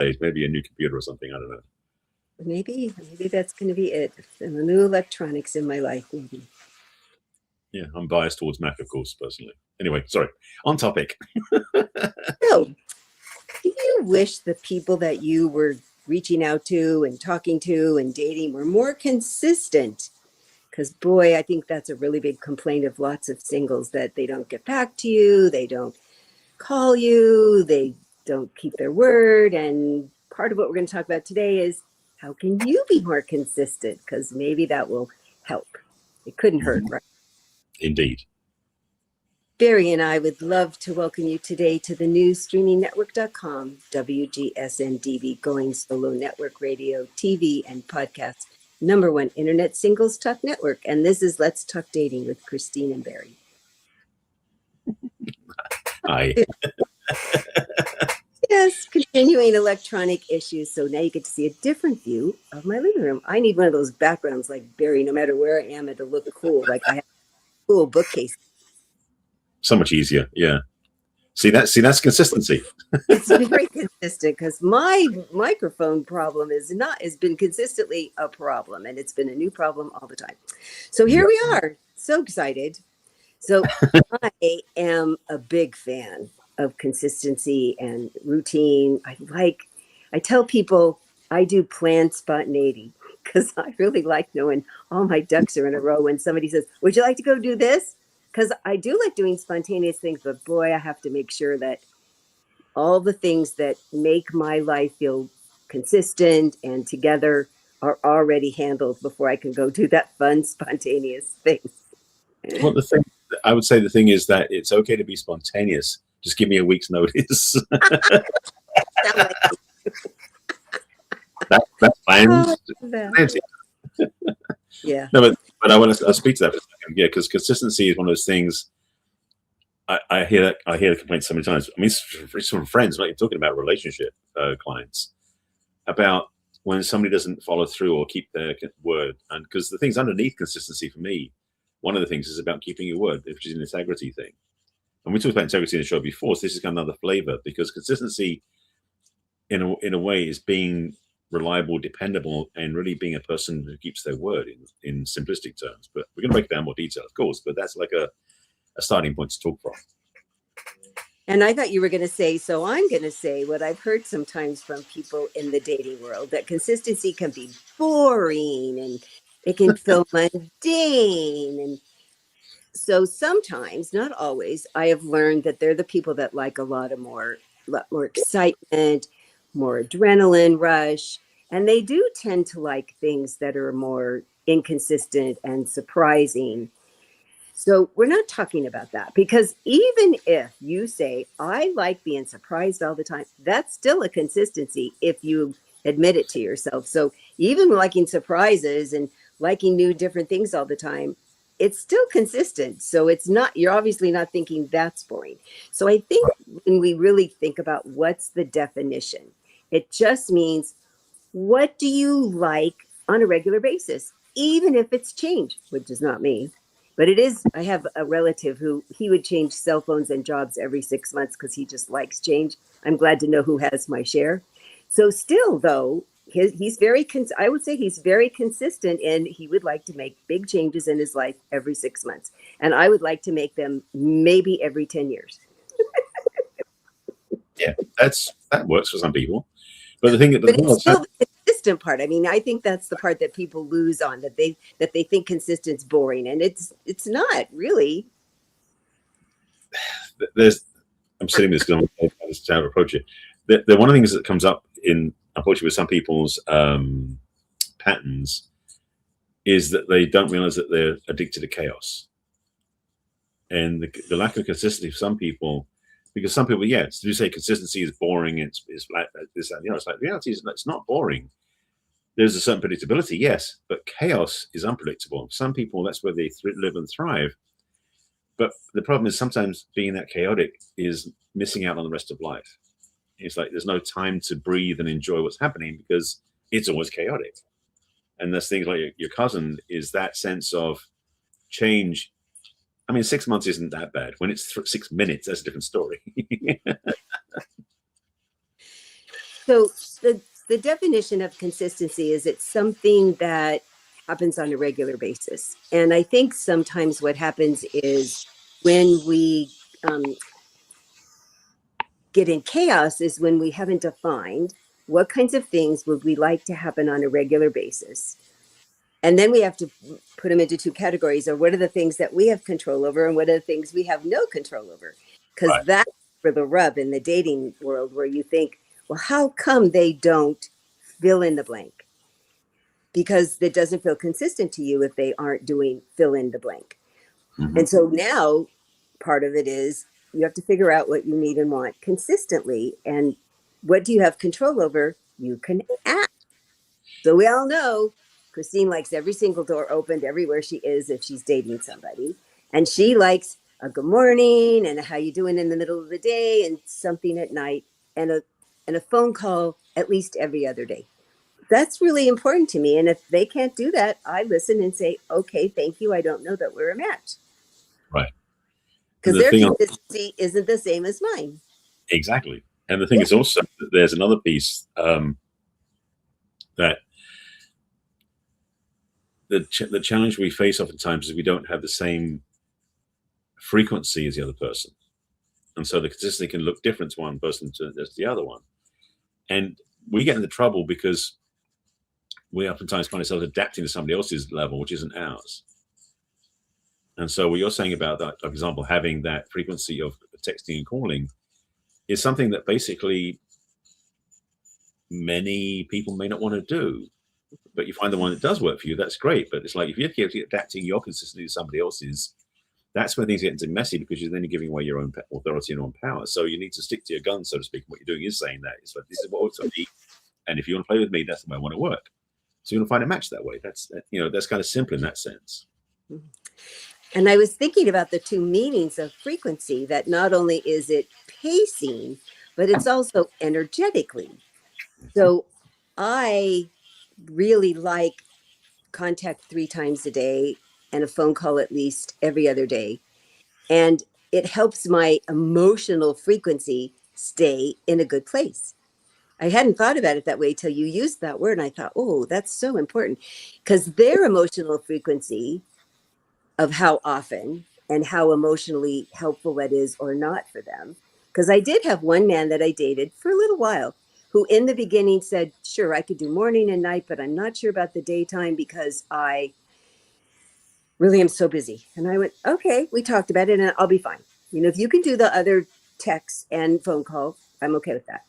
maybe a new computer or something. I don't know. Maybe that's going to be it. And the new electronics in my life, maybe. Yeah, I'm biased towards Mac, of course, personally. Anyway, sorry. On topic. So, do you wish the people that you were reaching out to and talking to and dating were more consistent? Because, boy, I think that's a really big complaint of lots of singles, that they don't get back to you, they don't call you, they don't keep their word. And part of what we're going to talk about today is, how can you be more consistent? Because maybe that will help. It couldn't hurt, right? Indeed. Barry and I would love to welcome you today to the new streamingnetwork.com, WGSN-DB, Going Solo Network Radio, TV, and podcast, #1 Internet Singles Talk Network. And this is Let's Talk Dating with Christine and Barry. Hi. Yes, continuing electronic issues. So now you get to see a different view of my living room. I need one of those backgrounds like Barry, no matter where I am, it'll look cool. Like I have a cool bookcase. So much easier. Yeah. See, that's consistency. It's very consistent, because my microphone problem has been consistently a problem, and it's been a new problem all the time. So here we are. So excited. So I am a big fan of consistency and routine. I tell people I do planned spontaneity, because I really like knowing all my ducks are in a row when somebody says, would you like to go do this? Because I do like doing spontaneous things, but boy, I have to make sure that all the things that make my life feel consistent and together are already handled before I can go do that fun, spontaneous thing. Well, I would say the thing is that it's okay to be spontaneous. Just give me a week's notice. That's fine. Oh, yeah. No, but I want to speak to that for a second. Yeah, because consistency is one of those things. I hear the complaints so many times. I mean, it's from friends, like you're talking about relationship clients, about when somebody doesn't follow through or keep their word. And because the things underneath consistency for me, one of the things is about keeping your word, which is an integrity thing. And we talked about integrity in the show before, so this is kind of another flavor, because consistency, in a way, is being reliable, dependable, and really being a person who keeps their word in simplistic terms. But we're going to break it down more detail, of course, but that's like a starting point to talk from. And I thought you were going to say, so I'm going to say what I've heard sometimes from people in the dating world, that consistency can be boring and it can feel mundane. And so sometimes, not always, I have learned that they're the people that like a lot more excitement, more adrenaline rush. And they do tend to like things that are more inconsistent and surprising. So we're not talking about that, because even if you say, I like being surprised all the time, that's still a consistency if you admit it to yourself. So even liking surprises and liking new different things all the time, it's still consistent. So it's not, you're obviously not thinking that's boring. So I think when we really think about what's the definition, it just means, what do you like on a regular basis, even if it's changed, which is not me. But it is, I have a relative who he would change cell phones and jobs every 6 months because he just likes change. I'm glad to know who has my share. So still, though, he's very, I would say he's very consistent, and he would like to make big changes in his life every 6 months. And I would like to make them maybe every 10 years. Yeah, that works for some people. But the thing that it's still the consistent part. I mean, I think that's the part that people lose on, that they think consistent's boring, and it's not really. I'm saying this because I'm just how to approach it. The one of the things that comes up in, unfortunately, with some people's patterns is that they don't realize that they're addicted to chaos, and the lack of consistency for some people. Because some people, yeah, do say consistency is boring. It's like this, and it's like, the reality is it's not boring. There's a certain predictability, yes, but chaos is unpredictable. Some people, that's where they live and thrive. But the problem is sometimes being that chaotic is missing out on the rest of life. It's like there's no time to breathe and enjoy what's happening because it's always chaotic. And there's things like your cousin is that sense of change. I mean, 6 months isn't that bad. When it's 6 minutes, that's a different story. So the definition of consistency is it's something that happens on a regular basis. And I think sometimes what happens is when we get in chaos is when we haven't defined what kinds of things would we like to happen on a regular basis. And then we have to put them into two categories of what are the things that we have control over and what are the things we have no control over. Because Right. that's for the rub in the dating world where you think, well, how come they don't fill in the blank? Because it doesn't feel consistent to you if they aren't doing fill in the blank. Mm-hmm. And so now part of it is you have to figure out what you need and want consistently. And what do you have control over? You can ask. So we all know Christine likes every single door opened everywhere she is if she's dating somebody. And she likes a good morning and a how you doing in the middle of the day and something at night and a phone call at least every other day. That's really important to me. And if they can't do that, I listen and say, okay, thank you. I don't know that we're a match. Right. Because The their thing consistency isn't the same as mine. exactly. And the thing is also that there's another piece that the challenge we face oftentimes is we don't have the same frequency as the other person. And so the consistency can look different to one person to the other one. And we get into trouble because we oftentimes find ourselves adapting to somebody else's level, which isn't ours. And so what you're saying about that, for example, having that frequency of texting and calling is something that basically many people may not want to do. But you find the one that does work for you, that's great. But it's like if you keep adapting your consistency to somebody else's, that's when things get into messy because you're then giving away your own authority and your own power. So you need to stick to your guns, so to speak. What you're doing is saying that. It's like, this is what works for me. And if you want to play with me, that's the way I want to work. So you're going to find a match that way. That's kind of simple in that sense. And I was thinking about the two meanings of frequency, that not only is it pacing, but it's also energetically. So I really like contact 3 times a day and a phone call at least every other day. And it helps my emotional frequency stay in a good place. I hadn't thought about it that way till you used that word. And I thought, oh, that's so important because their emotional frequency of how often and how emotionally helpful that is or not for them. Because I did have one man that I dated for a little while who in the beginning said, sure, I could do morning and night, but I'm not sure about the daytime because I really am so busy. And I went, okay, we talked about it and I'll be fine. If you can do the other texts and phone call, I'm okay with that.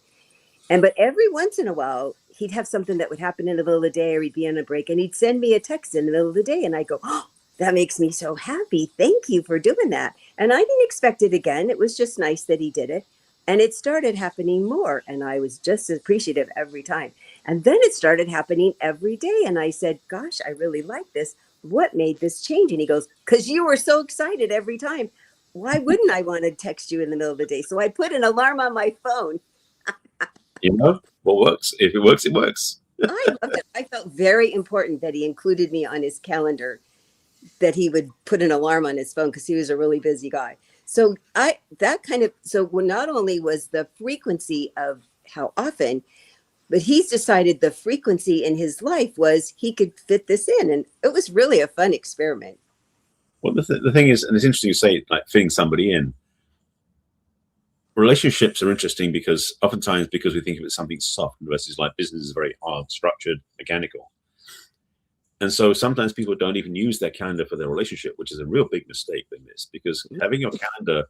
But every once in a while, he'd have something that would happen in the middle of the day or he'd be on a break and he'd send me a text in the middle of the day. And I go, oh, that makes me so happy. Thank you for doing that. And I didn't expect it again. It was just nice that he did it. And it started happening more. And I was just appreciative every time. And then it started happening every day. And I said, gosh, I really like this. What made this change? And he goes, because you were so excited every time. Why wouldn't I want to text you in the middle of the day? So I put an alarm on my phone. What works? If it works, it works. I loved it. I felt very important that he included me on his calendar, that he would put an alarm on his phone because he was a really busy guy. So not only was the frequency of how often, but he's decided the frequency in his life was he could fit this in. And it was really a fun experiment. Well, the thing is, and it's interesting you say, like fitting somebody in. Relationships are interesting because oftentimes because we think of it as something soft versus like business is very hard, structured, mechanical. And so sometimes people don't even use their calendar for their relationship, which is a real big mistake in this, because having your calendar,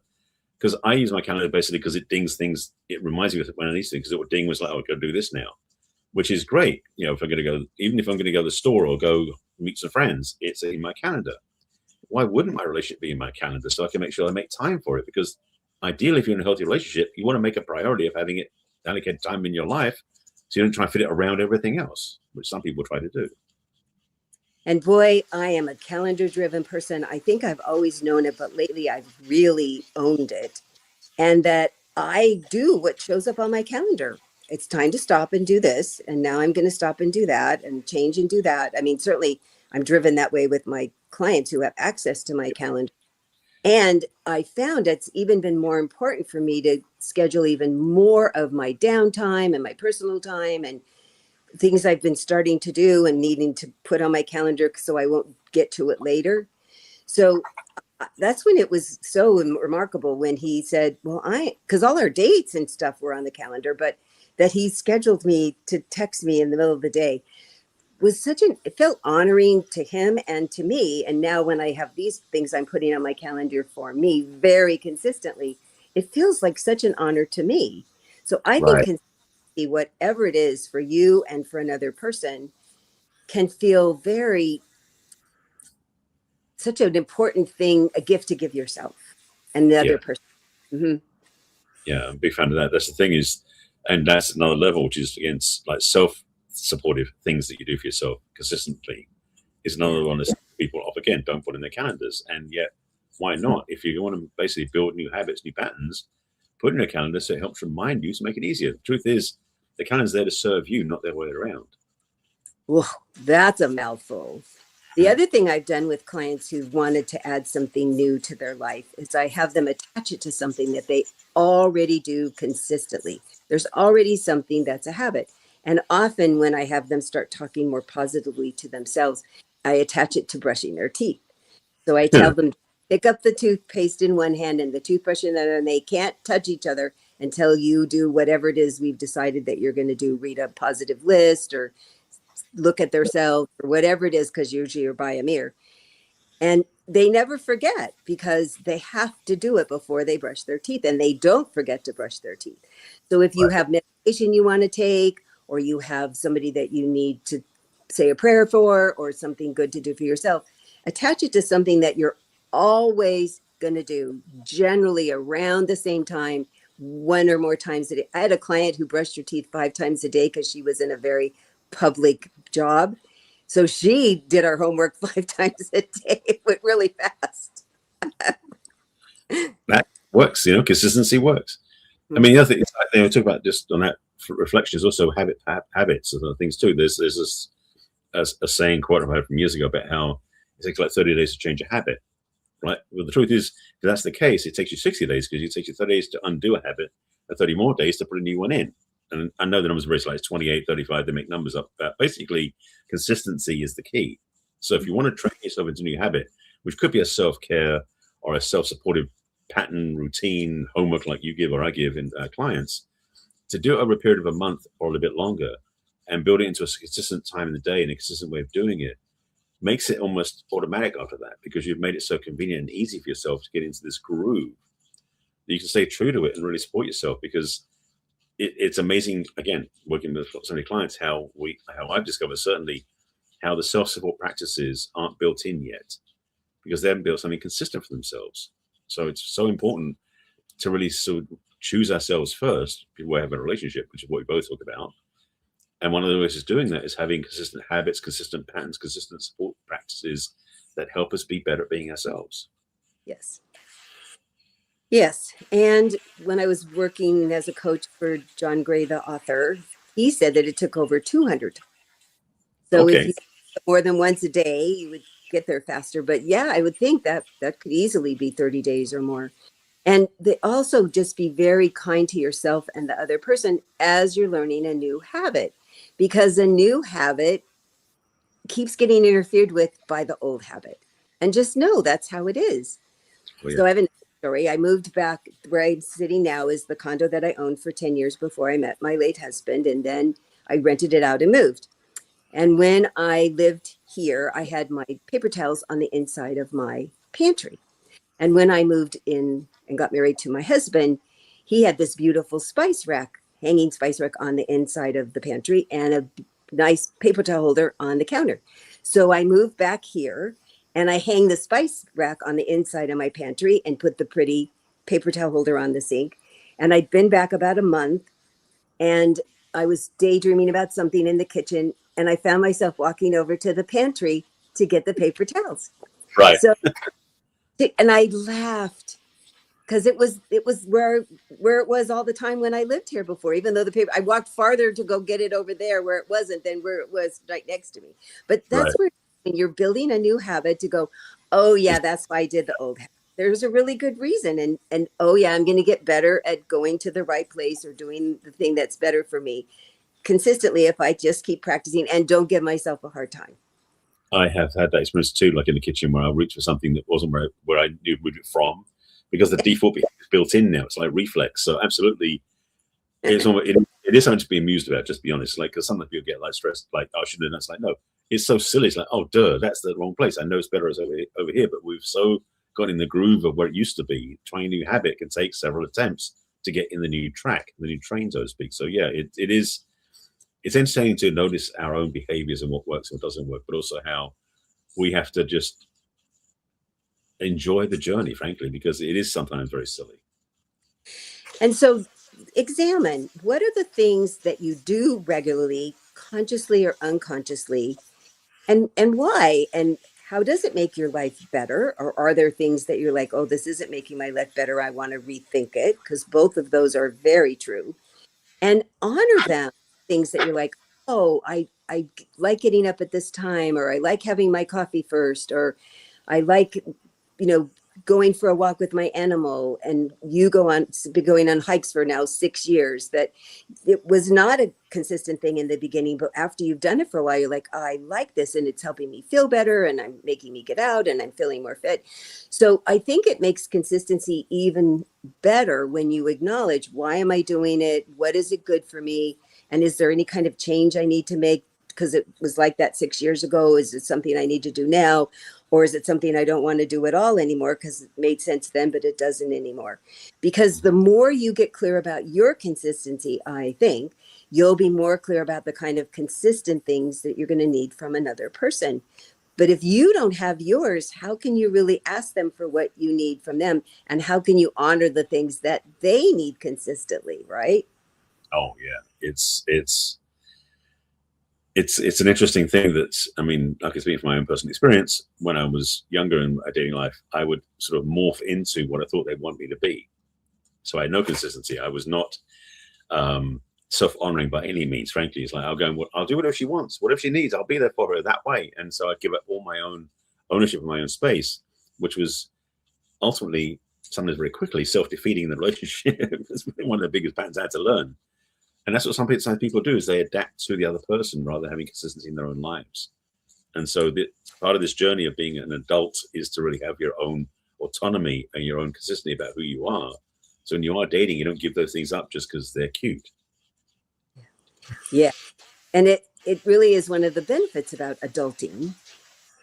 because I use my calendar basically because it dings things. It reminds me of when I need to, because it would ding was like, oh, I've got to do this now, which is great. If I'm going to go, even if I'm going to go to the store or go meet some friends, it's in my calendar. Why wouldn't my relationship be in my calendar? So I can make sure I make time for it, because ideally, if you're in a healthy relationship, you want to make a priority of having it allocated time in your life, so you don't try to fit it around everything else, which some people try to do. And boy, I am a calendar-driven person. I think I've always known it, but lately I've really owned it. And that I do what shows up on my calendar. It's time to stop and do this. And now I'm going to stop and do that and change and do that. I mean, certainly I'm driven that way with my clients who have access to my calendar. And I found it's even been more important for me to schedule even more of my downtime and my personal time and things I've been starting to do and needing to put on my calendar so I won't get to it later. So that's when it was so remarkable when he said, well, because all our dates and stuff were on the calendar, but that he scheduled me to text me in the middle of the day was it felt honoring to him and to me. And now when I have these things I'm putting on my calendar for me very consistently, it feels like such an honor to me. So I think Right. consistency, whatever it is for you and for another person, can feel such an important thing, a gift to give yourself and the Yeah. other person. Mm-hmm. Yeah, I'm a big fan of that. That's the thing is, and that's another level, which is against like self-supportive things that you do for yourself consistently. Is another Yeah. one that people off again don't put in their calendars, and yet why not? If you want to basically build new habits, new patterns, put in a calendar so it helps remind you to make it easier. The truth is, the calendar's there to serve you, not the other way around. Whoa, that's a mouthful. The other thing I've done with clients who wanted to add something new to their life is I have them attach it to something that they already do consistently. There's already something that's a habit. And often when I have them start talking more positively to themselves, I attach it to brushing their teeth. So I tell them, pick up the toothpaste in one hand and the toothbrush in the other, and they can't touch each other until you do whatever it is we've decided that you're going to do, read a positive list or look at themselves or whatever it is, because usually you're by a mirror. And they never forget because they have to do it before they brush their teeth, and they don't forget to brush their teeth. So if you Right. have medication you want to take, or you have somebody that you need to say a prayer for, or something good to do for yourself, attach it to something that you're always going to do, generally around the same time, one or more times a day. I had a client who brushed her teeth 5 times a day because she was in a very public job. So she did our homework 5 times a day. It went really fast. That works, consistency works. I Mm. mean, the other thing is, I think I talk about just on that reflection is also habits and other things too. There's this a saying quote I heard from years ago about how it takes like 30 days to change a habit, right? Well, the truth is, if that's the case, it takes you 60 days because it takes you 30 days to undo a habit and 30 more days to put a new one in. And I know the numbers are very slight, 28, 35, they make numbers up, but basically consistency is the key. So if you want to train yourself into a new habit, which could be a self-care or a self-supportive pattern, routine, homework like you give or I give in clients, to do it over a period of a month or a little bit longer and build it into a consistent time in the day and a consistent way of doing it makes it almost automatic after that because you've made it so convenient and easy for yourself to get into this groove that you can stay true to it and really support yourself because it's amazing, again, working with so many clients, how I've discovered certainly how the self-support practices aren't built in yet because they haven't built something consistent for themselves. So it's so important to really sort of choose ourselves first before we have a relationship, which is what we both talk about. And one of the ways of doing that is having consistent habits, consistent patterns, consistent support practices that help us be better at being ourselves. Yes. Yes. And when I was working as a coach for John Gray, the author, he said that it took over 200 times. So if Okay. you more than once a day, you would get there faster. But yeah, I would think that that could easily be 30 days or more. And they also just be very kind to yourself and the other person as you're learning a new habit, because a new habit keeps getting interfered with by the old habit. And just know that's how it is. Oh, yeah. So I have another story. I moved back where I'm sitting now is the condo that I owned for 10 years before I met my late husband. And then I rented it out and moved. And when I lived here, I had my paper towels on the inside of my pantry. And when I moved in and got married to my husband, he had this beautiful spice rack, hanging spice rack on the inside of the pantry and a nice paper towel holder on the counter. So I moved back here and I hang the spice rack on the inside of my pantry and put the pretty paper towel holder on the sink. And I'd been back about a month and I was daydreaming about something in the kitchen and I found myself walking over to the pantry to get the paper towels. Right. So and I laughed because it was where it was all the time when I lived here before, even though the paper I walked farther to go get it over there where it wasn't than where it was right next to me. But Right. that's where when you're building a new habit to go, oh yeah, that's why I did the old habit. there's a really good reason. And oh yeah, I'm going to get better at going to the right place or doing the thing that's better for me consistently if I just keep practicing and don't give myself a hard time. I have had that experience too, like in the kitchen where I'll reach for something that wasn't where I knew it from, because the default behavior is built in now. It's like reflex. So absolutely, it's almost, it is something to be amused about, just to be honest. Like, because sometimes people get like stressed, like, oh, I should have done that. It's like, no, it's so silly. It's like, oh, duh, that's the wrong place. I know it's better as over here, but we've so got in the groove of where it used to be. Trying a new habit can take several attempts to get in the new track, the new train, so to speak. So yeah, it is. It's entertaining to notice our own behaviors and what works and what doesn't work, but also how we have to just enjoy the journey, frankly, because it is sometimes very silly. And so examine what are the things that you do regularly, consciously or unconsciously, and why, and how does it make your life better? Or are there things that you're like, oh, this isn't making my life better, I want to rethink it? Because both of those are very true. And honor them, things that you're like, oh, I like getting up at this time, or I like having my coffee first, or I like, going for a walk with my animal. And you been going on hikes for now 6 years. That it was not a consistent thing in the beginning, but after you've done it for a while, you're like, oh, I like this, and it's helping me feel better, and I'm making me get out, and I'm feeling more fit. So I think it makes consistency even better when you acknowledge, why am I doing it? What is it good for me? And is there any kind of change I need to make because it was like that 6 years ago? Is it something I need to do now? Or is it something I don't want to do at all anymore because it made sense then, but it doesn't anymore? Because the more you get clear about your consistency, I think, you'll be more clear about the kind of consistent things that you're going to need from another person. But if you don't have yours, how can you really ask them for what you need from them? And how can you honor the things that they need consistently, right? Oh yeah, it's an interesting thing that, I mean, I can speak from my own personal experience. When I was younger in my dating life, I would sort of morph into what I thought they'd want me to be. So I had no consistency. I was not self-honoring by any means, frankly. It's like, I'll do whatever she wants, whatever she needs, I'll be there for her that way. And so I'd give up all my own ownership of my own space, which was ultimately, sometimes very quickly, self-defeating in the relationship. It's one of the biggest patterns I had to learn. And that's what some people do, is they adapt to the other person rather than having consistency in their own lives. And so part of this journey of being an adult is to really have your own autonomy and your own consistency about who you are. So when you are dating, you don't give those things up just because they're cute. Yeah. And it really is one of the benefits about adulting,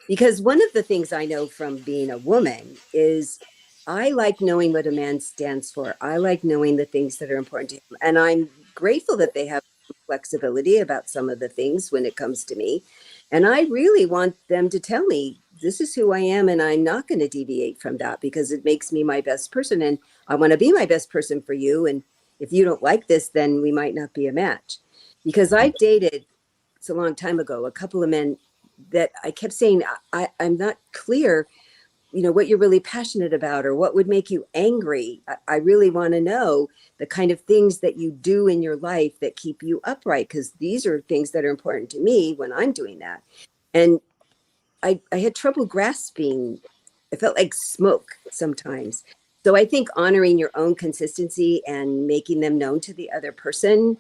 because one of the things I know from being a woman is I like knowing what a man stands for. I like knowing the things that are important to him. And I'm grateful that they have flexibility about some of the things when it comes to me. And I really want them to tell me, this is who I am, and I'm not going to deviate from that because it makes me my best person. And I want to be my best person for you. And if you don't like this, then we might not be a match. Because I've dated, it's a long time ago, a couple of men that I kept saying, I'm not clear, what you're really passionate about or what would make you angry. I really want to know the kind of things that you do in your life that keep you upright, because these are things that are important to me when I'm doing that. And I had trouble grasping. I felt like smoke sometimes. So I think honoring your own consistency and making them known to the other person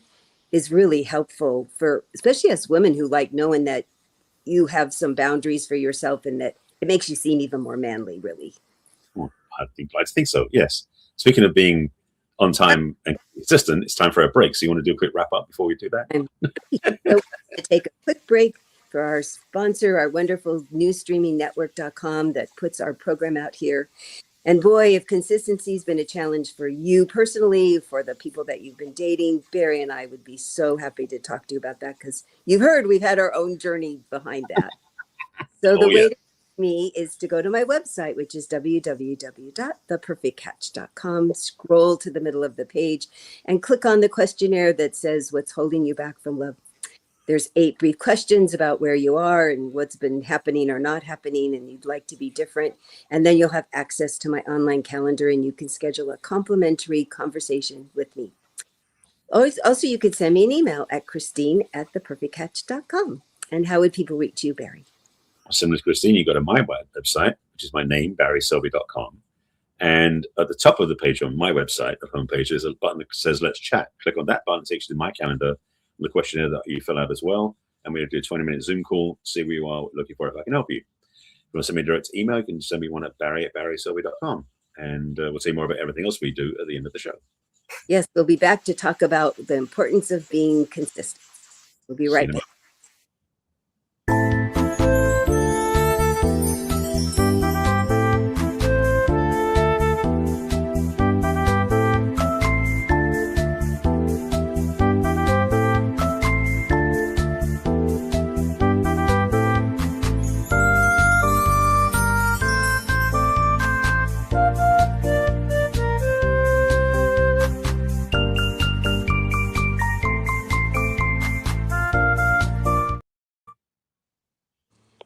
is really helpful for, especially as women who like knowing that you have some boundaries for yourself and that it makes you seem even more manly, really. Well, I think so, yes. Speaking of being on time and consistent, it's time for a break. So you want to do a quick wrap up before we do that? I'm so going to take a quick break for our sponsor, our wonderful newsstreamingnetwork.com that puts our program out here. And boy, if consistency has been a challenge for you personally, for the people that you've been dating, Barry and I would be so happy to talk to you about that, because you've heard we've had our own journey behind that. So the way to me is to go to my website, which is www.theperfectcatch.com. Scroll to the middle of the page and click on the questionnaire that says, what's holding you back from love? There's 8 brief questions about where you are and what's been happening or not happening, and you'd like to be different. And then you'll have access to my online calendar, and you can schedule a complimentary conversation with me. Also, you could send me an email at Christine@theperfectcatch.com. And how would people reach you, Barry? Similar to Christine, you go to my website, which is my name, barryselby.com. And at the top of the page on my website, the homepage, there's a button that says "Let's chat." Click on that button, it takes you to my calendar, the questionnaire that you fill out as well. And we're going to do a 20-minute Zoom call, see where you are looking for, if I can help you. If you want to send me a direct email, you can send me one at barry@barryselby.com. And we'll say more about everything else we do at the end of the show. Yes, we'll be back to talk about the importance of being consistent. We'll be right back.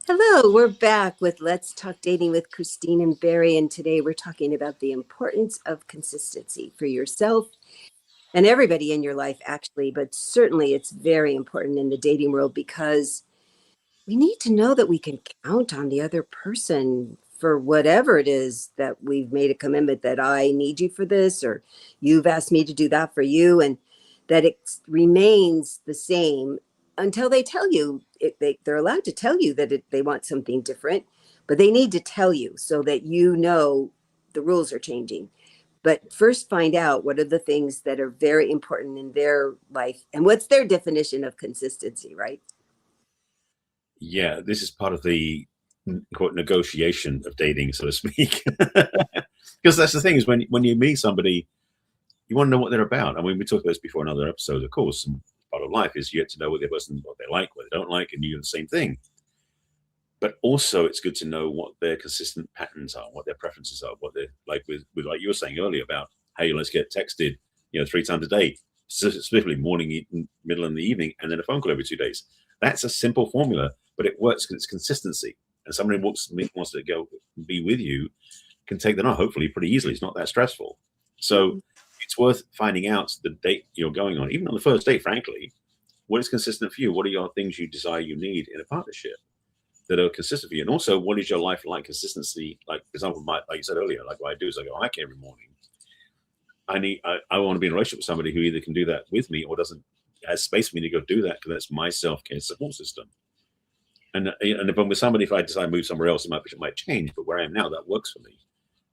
Hello, we're back with Let's Talk Dating with Christine and Barry, and today we're talking about the importance of consistency for yourself and everybody in your life, actually, but certainly it's very important in the dating world because we need to know that we can count on the other person for whatever it is that we've made a commitment that I need you for this, or you've asked me to do that for you, and that it remains the same until they tell you. They're allowed to tell you that they want something different, but they need to tell you so that you know the rules are changing. But first, find out what are the things that are very important in their life and what's their definition of consistency, right? Yeah, this is part of the quote negotiation of dating, so to speak. Because that's the thing, is when you meet somebody, you want to know what they're about. I mean, we talked about this before in other episodes, of course. And part of life is you get to know what the person, what they like, what they don't like, and you do the same thing. But also, it's good to know what their consistent patterns are, what their preferences are, what they're like with like you were saying earlier about, hey, let's get texted, 3 times a day, specifically morning, middle, and the evening, and then a phone call every 2 days. That's a simple formula, but it works because it's consistency. And somebody who wants to go be with you can take that on, hopefully, pretty easily. It's not that stressful. So it's worth finding out the date you're going on, even on the first date, frankly. What is consistent for you? What are your things you desire you need in a partnership that are consistent for you? And also, what is your life like? Consistency, like, for example, like you said earlier, like what I do is I go hike every morning. I want to be in a relationship with somebody who either can do that with me or has space for me to go do that, because that's my self-care support system. And if I'm with somebody, if I decide to move somewhere else, it might change, but where I am now, that works for me.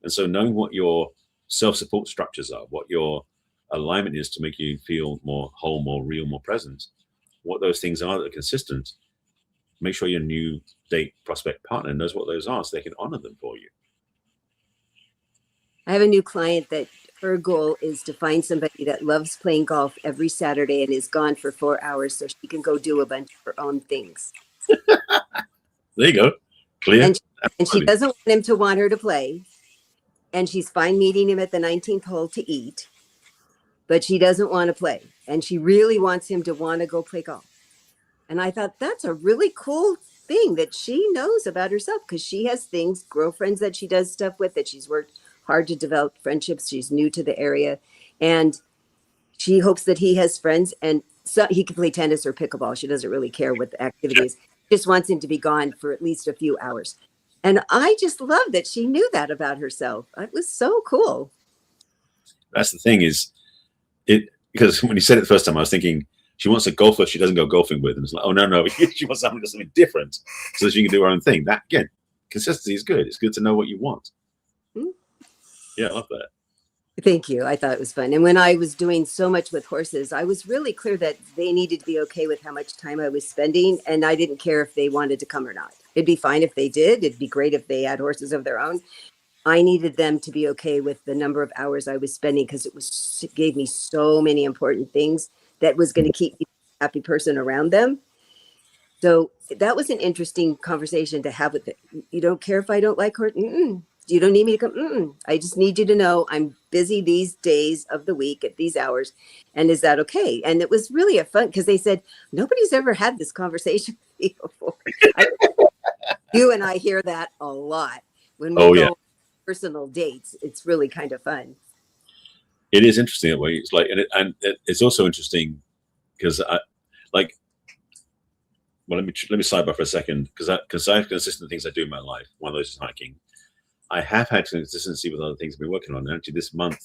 And so knowing what your self-support structures are, what your alignment is to make you feel more whole, more real, more present, what those things are that are consistent, make sure your new date prospect partner knows what those are so they can honor them for you. I have a new client that her goal is to find somebody that loves playing golf every Saturday and is gone for 4 hours so she can go do a bunch of her own things. There you go. Clear. And she doesn't want him to want her to play. And she's fine meeting him at the 19th hole to eat, but she doesn't want to play. And she really wants him to want to go play golf. And I thought that's a really cool thing that she knows about herself, because she has girlfriends that she does stuff with, that she's worked hard to develop friendships. She's new to the area, and she hopes that he has friends, and so he can play tennis or pickleball. She doesn't really care what the activity is. She just wants him to be gone for at least a few hours. And I just love that she knew that about herself. It was so cool. That's the thing, is because when you said it the first time, I was thinking she wants a golfer she doesn't go golfing with. And it's like, oh, no, she wants something different so that she can do her own thing. That, again, consistency is good. It's good to know what you want. Yeah, I love that. Thank you. I thought it was fun. And when I was doing so much with horses, I was really clear that they needed to be okay with how much time I was spending. And I didn't care if they wanted to come or not. It'd be fine if they did. It'd be great if they had horses of their own. I needed them to be okay with the number of hours I was spending, because it gave me so many important things that was going to keep me a happy person around them. So that was an interesting conversation to have with it. You don't care if I don't like horses? You don't need me to come? I just need you to know I'm busy these days of the week at these hours. And is that okay? And it was really a fun, because they said, nobody's ever had this conversation before. You and I hear that a lot when we go on personal dates. It's really kind of fun. It is interesting that way. It's like, and it's also interesting because let me sidebar for a second, because I have consistent things I do in my life. One of those is hiking. I have had consistency with other things I've been working on. And actually, this month,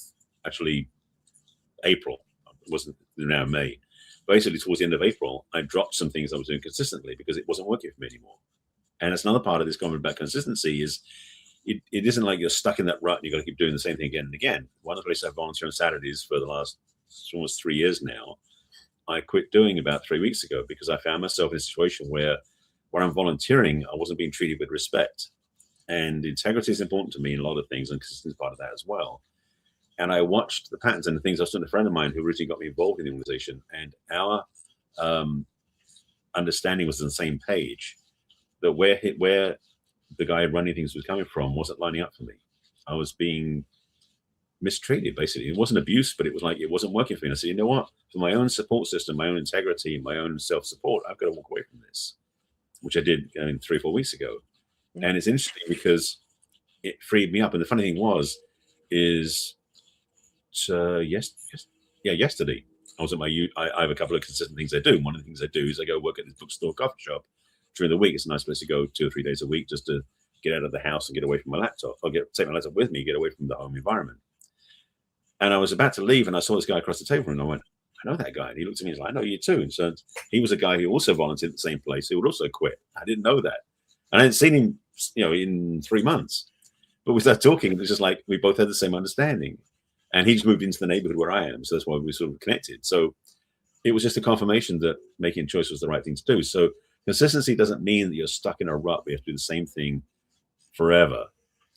April, it wasn't now May. Basically, towards the end of April, I dropped some things I was doing consistently because it wasn't working for me anymore. And that's another part of this comment about consistency is it isn't like you're stuck in that rut and you've got to keep doing the same thing again and again. One of the places I volunteer on Saturdays for the last almost 3 years now, I quit doing about 3 weeks ago because I found myself in a situation where I'm volunteering, I wasn't being treated with respect. And integrity is important to me in a lot of things, and consistency is part of that as well. And I watched the patterns and the things. I was talking to a friend of mine who originally got me involved in the organization, and our understanding was on the same page, that where the guy running things was coming from wasn't lining up for me. I was being mistreated, basically. It wasn't abuse, but it was like it wasn't working for me. And I said, you know what? For my own support system, my own integrity, my own self-support, I've got to walk away from this, which I did 3 or 4 weeks ago. And it's interesting because it freed me up. And the funny thing is yesterday, I was at I have a couple of consistent things I do. One of the things I do is I go work at this bookstore coffee shop during the week. It's a nice place to go 2 or 3 days a week just to get out of the house and get away from my laptop. Take my laptop with me, get away from the home environment. And I was about to leave and I saw this guy across the table and I went, I know that guy. And he looked at me and was like, I know you too. And so he was a guy who also volunteered at the same place who would also quit. I didn't know that. And I hadn't seen him, in 3 months. But we started talking. It was just like we both had the same understanding. And he just moved into the neighborhood where I am. So that's why we sort of connected. So it was just a confirmation that making a choice was the right thing to do. So consistency doesn't mean that you're stuck in a rut. We have to do the same thing forever.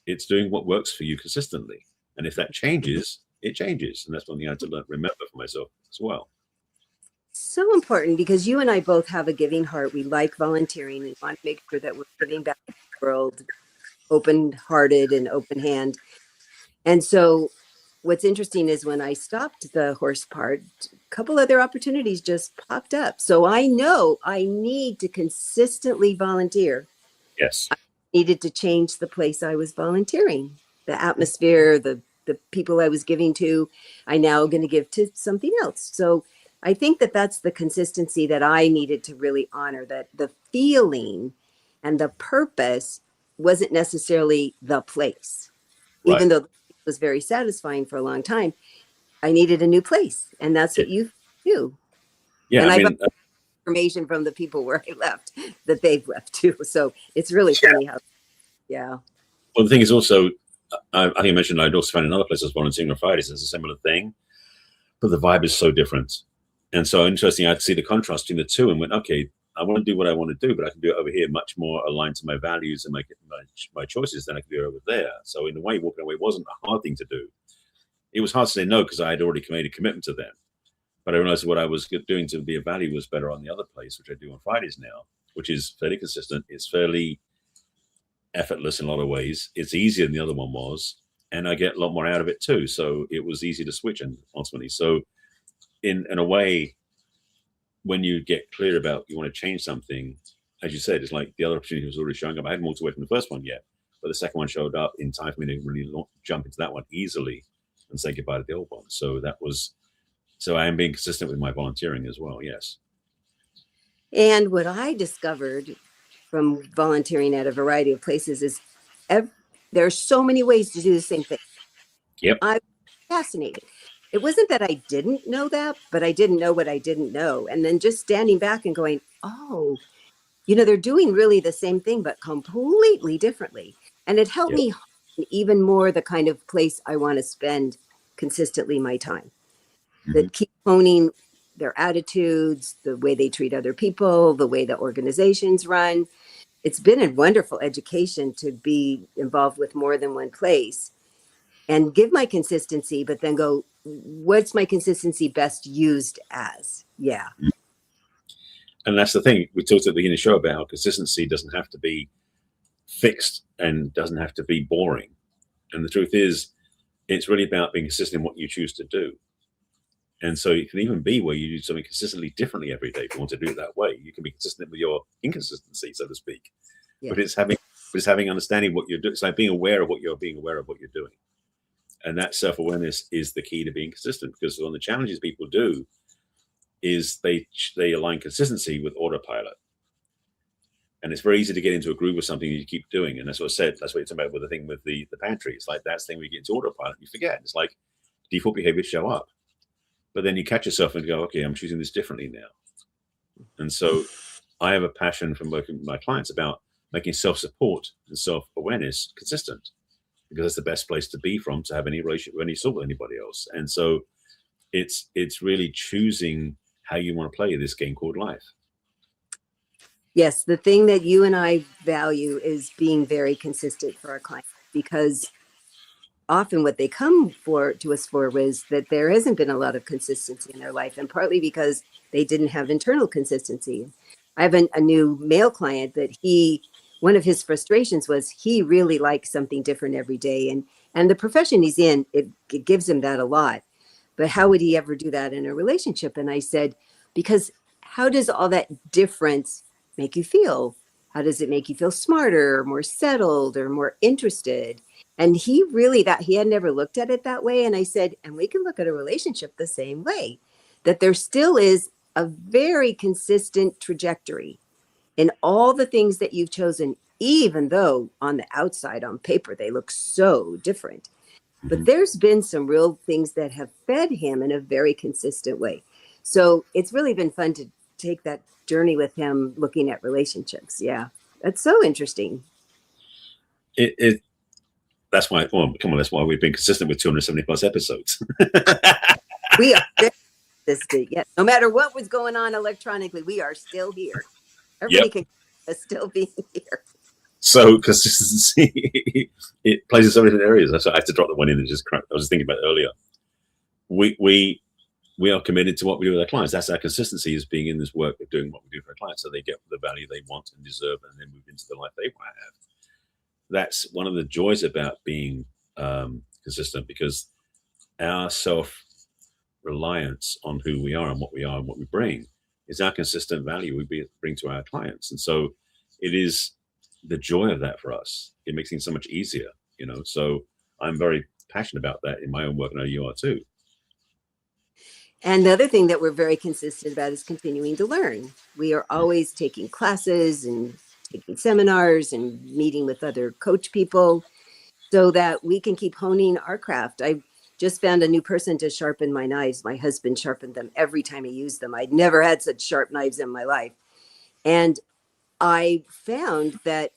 It's doing what works for you consistently. And if that changes, it changes. And that's one thing I had to remember for myself as well. So important, because you and I both have a giving heart. We like volunteering. We want to make sure that we're giving back to the world, open-hearted and open hand. And so what's interesting is when I stopped the horse part, a couple other opportunities just popped up. So I know I need to consistently volunteer. Yes. I needed to change the place I was volunteering, the atmosphere, the people I was giving to. I now going to give to something else. So I think that that's the consistency that I needed to really honor, that the feeling and the purpose wasn't necessarily the place. Right. Even though it was very satisfying for a long time, I needed a new place. And that's what you do. Yeah. And I got information from the people where I left that they've left too. So it's really funny how, Well, the thing is also, I think I mentioned I'd also found another place I was volunteering on Fridays. It's a similar thing, but the vibe is so different. And so interesting, I'd see the contrast between the two and went, okay, I want to do what I want to do, but I can do it over here much more aligned to my values and my choices than I can do over there. So in a way, walking away wasn't a hard thing to do. It was hard to say no because I had already made a commitment to them. But I realized what I was doing to be of value was better on the other place, which I do on Fridays now, which is fairly consistent. It's fairly effortless in a lot of ways. It's easier than the other one was. And I get a lot more out of it too. So it was easy to switch and ultimately. So in a way, when you get clear about you want to change something, as you said, it's like the other opportunity was already showing up. I hadn't walked away from the first one yet, but the second one showed up in time for me to really jump into that one easily and say goodbye to the old one. So I am being consistent with my volunteering as well. Yes. And what I discovered from volunteering at a variety of places is there are so many ways to do the same thing. Yep. I'm fascinated. It wasn't that I didn't know that, but I didn't know what I didn't know. And then just standing back and going, oh, they're doing really the same thing, but completely differently. And it helped me even more the kind of place I want to spend consistently my time. That keep honing their attitudes, the way they treat other people, the way the organizations run. It's been a wonderful education to be involved with more than one place and give my consistency, but then go, what's my consistency best used as? Yeah. And that's the thing. We talked at the beginning of the show about how consistency doesn't have to be fixed and doesn't have to be boring. And the truth is, it's really about being consistent in what you choose to do. And so it can even be where you do something consistently differently every day if you want to do it that way. You can be consistent with your inconsistency, so to speak. Yeah. But it's having understanding what you're doing. It's like being aware of what you're doing. And that self-awareness is the key to being consistent, because one of the challenges people do is they align consistency with autopilot. And it's very easy to get into a groove with something you keep doing. And that's what I said. That's what you're talking about with the thing with the pantry. It's like that's the thing we get into autopilot. You forget. It's like default behaviors show up. But then you catch yourself and go, okay, I'm choosing this differently now. And so I have a passion from working with my clients about making self-support and self-awareness consistent, because that's the best place to be from to have any relationship with any sort with anybody else. And so it's really choosing how you want to play this game called life. Yes, the thing that you and I value is being very consistent for our clients, because often what they come to us for was that there hasn't been a lot of consistency in their life, and partly because they didn't have internal consistency. I have a new male client that one of his frustrations was he really likes something different every day, and the profession he's in, it gives him that a lot. But how would he ever do that in a relationship? And I said, because how does all that difference make you feel? How does it make you feel smarter, or more settled, or more interested? And he had never looked at it that way. And I said, and we can look at a relationship the same way, that there still is a very consistent trajectory in all the things that you've chosen, even though on the outside, on paper, they look so different. But there's been some real things that have fed him in a very consistent way. So it's really been fun to take that journey with him, looking at relationships. Yeah, that's so interesting. That's why, that's why we've been consistent with 270 plus episodes. We are very consistent. Yes. No matter what was going on electronically, we are still here. Everybody can still be here. So consistency, it plays in so many different areas. So I have to drop the one in and I was just thinking about it earlier. We are committed to what we do with our clients. That's our consistency, is being in this work of doing what we do for our clients, so they get the value they want and deserve, and then move into the life they want to have. That's one of the joys about being consistent, because our self-reliance on who we are and what we bring is our consistent value we bring to our clients. And so it is the joy of that for us. It makes things so much easier, so I'm very passionate about that in my own work, and I know you are too. And the other thing that we're very consistent about is continuing to learn. We are always taking classes and taking seminars and meeting with other coach people so that we can keep honing our craft. I just found a new person to sharpen my knives. My husband sharpened them every time he used them. I'd never had such sharp knives in my life. And I found that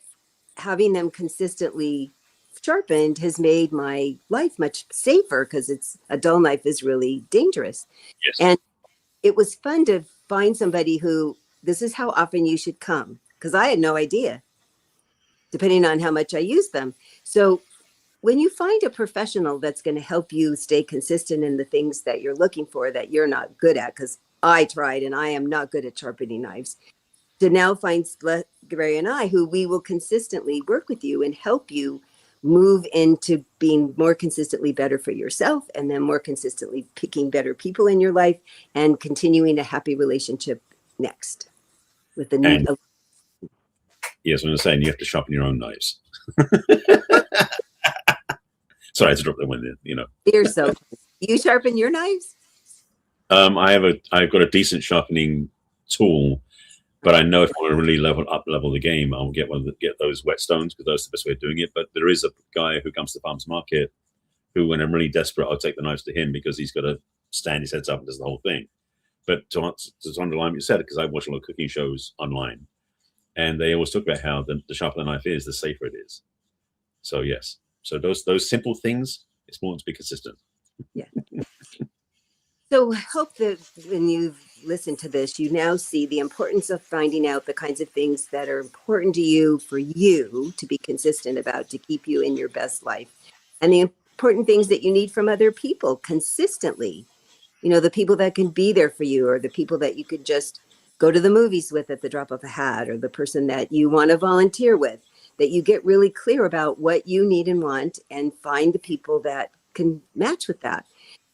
having them consistently sharpened has made my life much safer, because a dull knife is really dangerous. Yes. And it was fun to find somebody who, this is how often you should come, because I had no idea, depending on how much I use them. So when you find a professional that's going to help you stay consistent in the things that you're looking for that you're not good at, because I tried and I am not good at sharpening knives, to now find Gary and I, who we will consistently work with you and help you move into being more consistently better for yourself, and then more consistently picking better people in your life and continuing a happy relationship next with the new. Yes, I'm saying you have to sharpen your own knives. Sorry, I had to drop that one in, You're so you sharpen your knives? I've got a decent sharpening tool, but I know if I want to really level the game, I'll get those whetstones, because those are the best way of doing it. But there is a guy who comes to the farmers market who, when I'm really desperate, I'll take the knives to him, because he's got to stand his head up and does the whole thing. But to underline what you said, because I watch a lot of cooking shows online, and they always talk about how the sharper the knife is, the safer it is. So yes, so those simple things, it's important to be consistent. Yeah. So I hope that when you've listened to this, you now see the importance of finding out the kinds of things that are important to you, for you to be consistent about, to keep you in your best life, and the important things that you need from other people consistently. The people that can be there for you, or the people that you could just go to the movies with at the drop of a hat, or the person that you want to volunteer with, that you get really clear about what you need and want, and find the people that can match with that.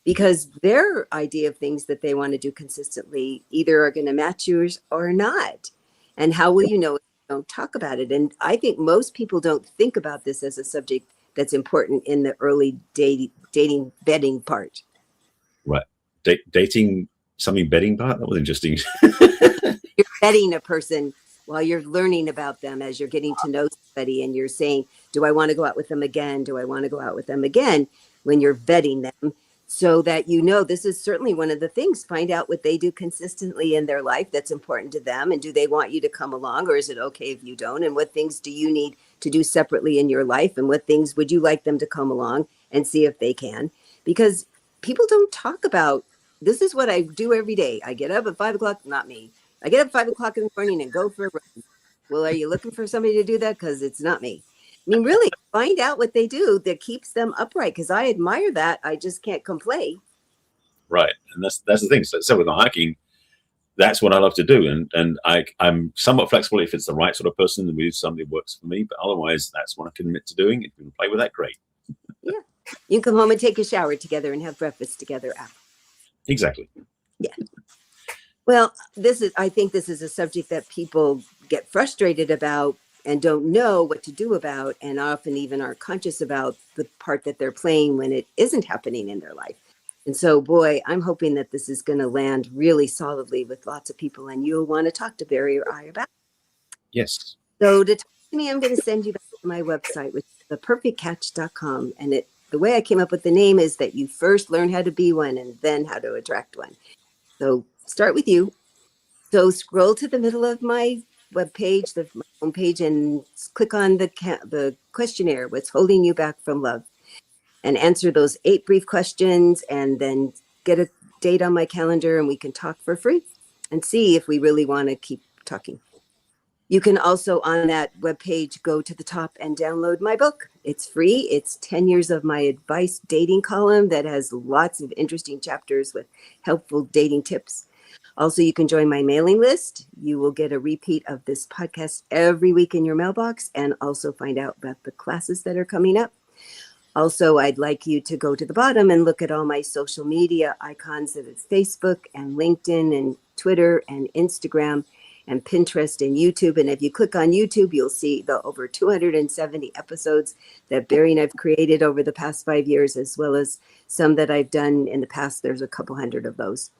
Because their idea of things that they want to do consistently either are going to match yours or not. And how will you know if you don't talk about it? And I think most people don't think about this as a subject that's important in the early dating vetting part. Right. Dating something betting part? That was interesting. You're vetting a person while you're learning about them, as you're getting to know somebody and you're saying, do I want to go out with them again? Do I want to go out with them again? When you're vetting them, so that you know this is certainly one of the things. Find out what they do consistently in their life that's important to them, and do they want you to come along, or is it okay if you don't? And what things do you need to do separately in your life, and what things would you like them to come along and see if they can? Because people don't talk about, this is what I do every day. I get up at 5 o'clock, not me. I get up at 5 o'clock in the morning and go for a run. Well, are you looking for somebody to do that? Because it's not me. I mean, really, find out what they do that keeps them upright, because I admire that. I just can't complain. Right. And that's the thing. So with the hiking, that's what I love to do. And I'm somewhat flexible. If it's the right sort of person, we do something that works for me. But otherwise, that's what I can commit to doing. If you can play with that, great. Yeah. You can come home and take a shower together and have breakfast together after. Exactly. Yeah. Well, I think this is a subject that people get frustrated about and don't know what to do about, and often even aren't conscious about the part that they're playing when it isn't happening in their life. And so, boy, I'm hoping that this is going to land really solidly with lots of people, and you'll want to talk to Barry or I about it. Yes. So to talk to me, I'm going to send you back to my website, which is theperfectcatch.com. And the way I came up with the name is that you first learn how to be one and then how to attract one. So start with you. So scroll to the middle of my webpage, my homepage, and click on the questionnaire, what's holding you back from love, and answer those 8 brief questions, and then get a date on my calendar and we can talk for free and see if we really want to keep talking. You can also, on that webpage, go to the top and download my book. It's free. It's 10 years of my advice dating column that has lots of interesting chapters with helpful dating tips. Also, you can join my mailing list. You will get a repeat of this podcast every week in your mailbox, and also find out about the classes that are coming up. Also, I'd like you to go to the bottom and look at all my social media icons. That is Facebook and LinkedIn and Twitter and Instagram and Pinterest and YouTube. And if you click on YouTube, you'll see the over 270 episodes that Barry and I've created over the past 5 years, as well as some that I've done in the past. There's a couple hundred of those.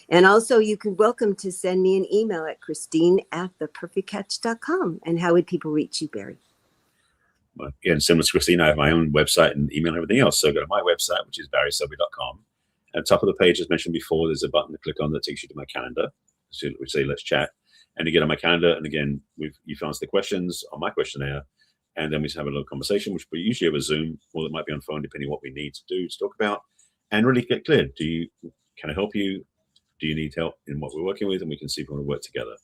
And also, you can welcome to send me an email at Christine@theperfectcatch.com. And how would people reach you, Barry? Well, again, similar to Christine, I have my own website and email and everything else. So go to my website, which is barryselby.com. At the top of the page, as mentioned before, there's a button to click on that takes you to my calendar. So we say, let's chat. And you get on my calendar. And again, you've answered the questions on my questionnaire. And then we have a little conversation, which we usually have a Zoom, or it might be on phone, depending on what we need to do to talk about, and really get clear. Can I help you? Do you need help in what we're working with? And we can see if we want to work together.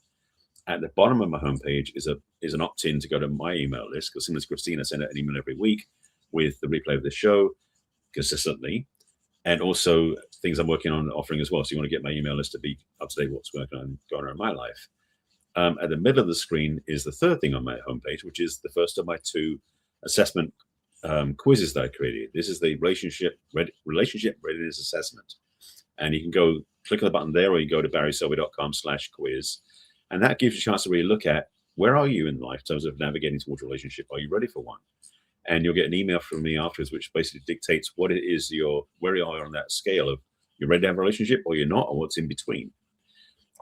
At the bottom of my homepage is an opt-in to go to my email list, because similar to Christine, I send out an email every week with the replay of the show consistently, and also things I'm working on offering as well. So you want to get my email list to be up to date with what's going on in my life. At the middle of the screen is the third thing on my homepage, which is the first of my 2 assessment quizzes that I created. This is the relationship readiness assessment. And you can go click on the button there, or you go to barryselby.com/quiz. And that gives you a chance to really look at where are you in life in terms of navigating towards a relationship. Are you ready for one? And you'll get an email from me afterwards, which basically dictates what it is where you are on that scale of you're ready to have a relationship, or you're not, or what's in between.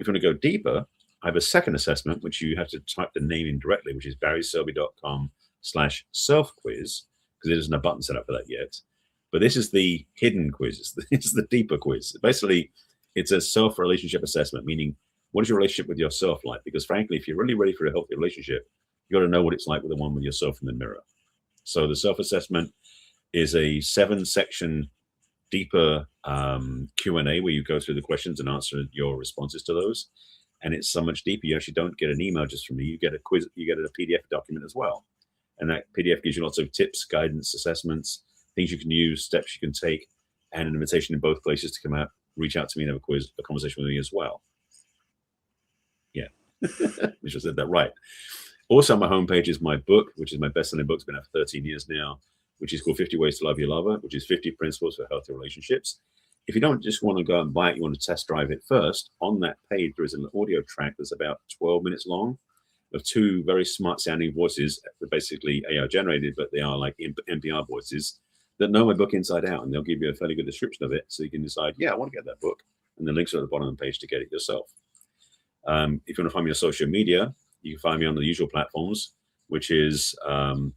If you want to go deeper, I have a second assessment, which you have to type the name in directly, which is barryselby.com/self-quiz, because there isn't a button set up for that yet. But this is the hidden quiz. It's the deeper quiz. Basically, it's a self-relationship assessment, meaning what is your relationship with yourself like? Because frankly, if you're really ready for a healthy relationship, you got to know what it's like with the one with yourself in the mirror. So the self-assessment is a 7-section deeper Q&A where you go through the questions and answer your responses to those. And it's so much deeper. You actually don't get an email just from me. You get a quiz. You get a PDF document as well. And that PDF gives you lots of tips, guidance, assessments, things you can use, steps you can take, and an invitation in both places to come out, reach out to me and have a conversation with me as well. Yeah, we just said that right. Also on my homepage is my book, which is my best-selling book. It's been out for 13 years now, which is called 50 Ways to Love Your Lover, which is 50 Principles for Healthy Relationships. If you don't just want to go and buy it, you want to test drive it first, on that page there is an audio track that's about 12 minutes long of 2 very smart-sounding voices that basically AI generated, but they are like NPR voices that know my book inside out, and they'll give you a fairly good description of it, so you can decide, yeah, I want to get that book, and the links are at the bottom of the page to get it yourself. If you want to find me on social media, you can find me on the usual platforms, which is on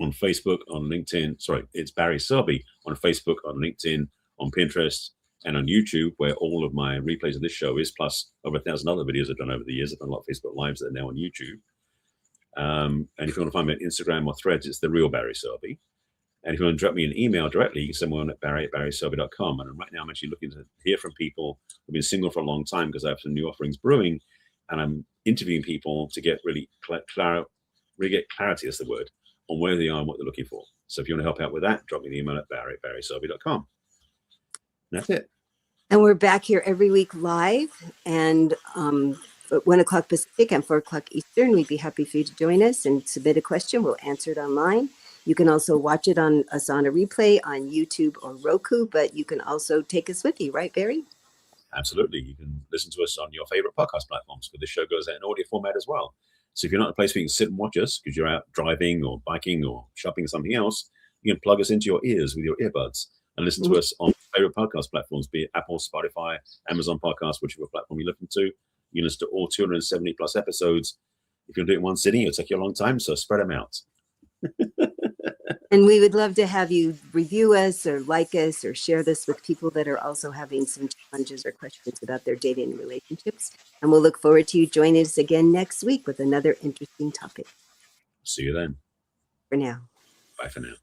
Facebook, on LinkedIn. Sorry, it's Barry Selby on Facebook, on LinkedIn, on Pinterest, and on YouTube, where all of my replays of this show is, plus over 1,000 other videos I've done over the years. I've done a lot of Facebook Lives that are now on YouTube. And if you want to find me on Instagram or Threads, it's The Real Barry Selby. And if you want to drop me an email directly, you can send one at barry@barryselby.com. And right now I'm actually looking to hear from people who've been single for a long time, because I have some new offerings brewing, and I'm interviewing people to get really get clarity, is the word, on where they are and what they're looking for. So if you want to help out with that, drop me an email at barry@barryselby.com. That's it. And we're back here every week live, and at 1 o'clock Pacific and 4 o'clock Eastern. We'd be happy for you to join us and submit a question. We'll answer it online. You can also watch it on a replay on YouTube or Roku, but you can also take us with you, right, Barry? Absolutely. You can listen to us on your favorite podcast platforms, but the show goes out in audio format as well. So if you're not in a place where you can sit and watch us because you're out driving or biking or shopping or something else, you can plug us into your ears with your earbuds and listen to us on favorite podcast platforms, be it Apple, Spotify, Amazon Podcasts, whichever platform you listen to. You can listen to all 270 plus episodes. If you can do it in one sitting, it'll take you a long time, so spread them out. And we would love to have you review us or like us or share this with people that are also having some challenges or questions about their dating and relationships. And we'll look forward to you joining us again next week with another interesting topic. See you then. For now. Bye for now.